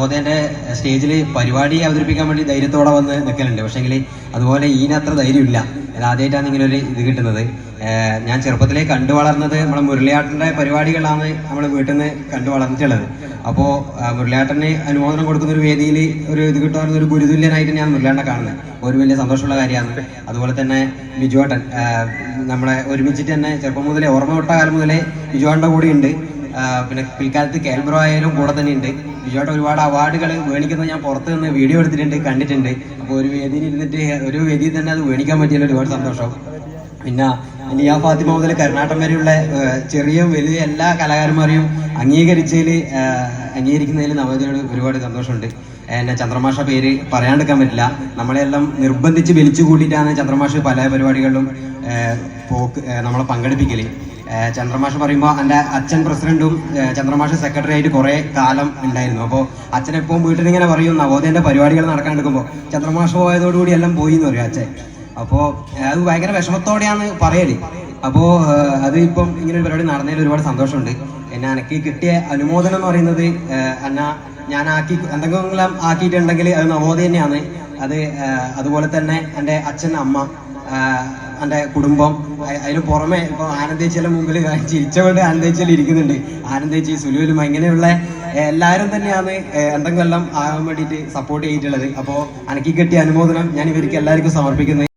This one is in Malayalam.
നവോദയന്റെ സ്റ്റേജിൽ പരിപാടി അവതരിപ്പിക്കാൻ വേണ്ടി ധൈര്യത്തോടെ വന്ന് നിൽക്കലുണ്ട്. പക്ഷേങ്കിൽ അതുപോലെ ഈനത്ര ധൈര്യമില്ല. അത് ആദ്യമായിട്ടാണ് ഇങ്ങനെ ഒരു ഇത് കിട്ടുന്നത്. ഞാൻ ചെറുപ്പത്തിലേ കണ്ടു വളർന്നത് നമ്മളെ മുരളിയാട്ടന്റെ പരിപാടികളാണ് നമ്മൾ വീട്ടിൽ നിന്ന് കണ്ടു വളർന്നിട്ടുള്ളത്. അപ്പോൾ മുരളിയാട്ടന് അനുമോദനം കൊടുക്കുന്ന ഒരു വേദിയിൽ ഒരു ഇത് കിട്ടുന്ന ഒരു ഗുരുതുല്യനായിട്ട് ഞാൻ മുരളിയാട്ടനെ കാണുന്നത് ഒരു വലിയ സന്തോഷമുള്ള കാര്യമാണ്. അതുപോലെ തന്നെ ബിജുവേട്ടൻ നമ്മളെ ഒരുമിച്ചിട്ട് തന്നെ ചെറുപ്പം മുതലേ ഓർമ്മ തൊട്ട കാലം മുതലേ ബിജുവേട്ടൻ്റെ കൂടെ ഉണ്ട്. പിന്നെ പിൽക്കാലത്ത് കേൽബ്രോ ആയാലും കൂടെ തന്നെ ഉണ്ട്. ബിജുവേട്ടൻ ഒരുപാട് അവാർഡുകൾ മേടിക്കുന്നത് ഞാൻ പുറത്ത് നിന്ന് വീഡിയോ എടുത്തിട്ടുണ്ട്, കണ്ടിട്ടുണ്ട്. അപ്പോൾ ഒരു വേദിയിൽ ഇരുന്നിട്ട് ഒരു വേദിയിൽ തന്നെ അത് മേടിക്കാൻ പറ്റിയല്ലോ, ഒരുപാട് സന്തോഷം. പിന്നെ ലിയ ഫാത്തിമ മുതൽ കരുണാട്ടം വരെയുള്ള ചെറിയ വലിയ എല്ലാ കലാകാരന്മാരെയും അംഗീകരിക്കുന്നതിൽ നവോദയയോട് ഒരുപാട് സന്തോഷമുണ്ട്. എന്നെ ചന്ദ്രമാഷ പേര് പറയാണ്ടിരിക്കാൻ പറ്റില്ല. നമ്മളെല്ലാം നിർബന്ധിച്ച് വലിച്ചു കൂട്ടിയിട്ടാണ് ചന്ദ്രമാഷ് പല പരിപാടികളിലും നമ്മളെ പങ്കെടുപ്പിക്കല്. ചന്ദ്രമാഷ് പറയുമ്പോൾ എൻ്റെ അച്ഛൻ പ്രസിഡന്റും ചന്ദ്രമാഷ് സെക്രട്ടറി ആയിട്ട് കുറേ കാലം ഉണ്ടായിരുന്നു. അപ്പോൾ അച്ഛനെപ്പം വീട്ടിൽ ഇങ്ങനെ പറയും നവോദയൻ്റെ പരിപാടികൾ നടക്കാണ്ടിരിക്കുമ്പോൾ ചന്ദ്രമാഷ് പോയതോടുകൂടി എല്ലാം പോയി എന്ന് പറയും അച്ഛൻ. അപ്പോൾ അത് ഭയങ്കര വിഷമത്തോടെയാണ് പറയല്. അപ്പോൾ അത് ഇപ്പം ഇങ്ങനെ ഒരു പരിപാടി നടന്നതിൽ ഒരുപാട് സന്തോഷമുണ്ട്. എന്നെ എനിക്ക് കിട്ടിയ അനുമോദനം എന്ന് പറയുന്നത് ഞാൻ എന്തെങ്കിലും ആക്കിയിട്ടുണ്ടെങ്കിൽ അത് നവോദയ തന്നെയാണ്. അതുപോലെ തന്നെ എൻ്റെ അച്ഛൻ, അമ്മ, എൻ്റെ കുടുംബം, അതിന് പുറമെ ഇപ്പോൾ ആനന്ദേച്ചിയുടെ മുമ്പിൽ ചിരിച്ചുകൊണ്ട് ആനന്ദേച്ചിയിൽ ഇരിക്കുന്നുണ്ട്. ആനന്ദേച്ചി, സുലുലും ഇങ്ങനെയുള്ള എല്ലാവരും തന്നെയാണ് എന്തെങ്കിലും ആകാൻ വേണ്ടിയിട്ട് സപ്പോർട്ട് ചെയ്തിട്ടുള്ളത്. അപ്പോൾ എനിക്ക് കിട്ടിയ അനുമോദനം ഞാൻ ഇവർക്ക് എല്ലാവർക്കും സമർപ്പിക്കുന്നത്.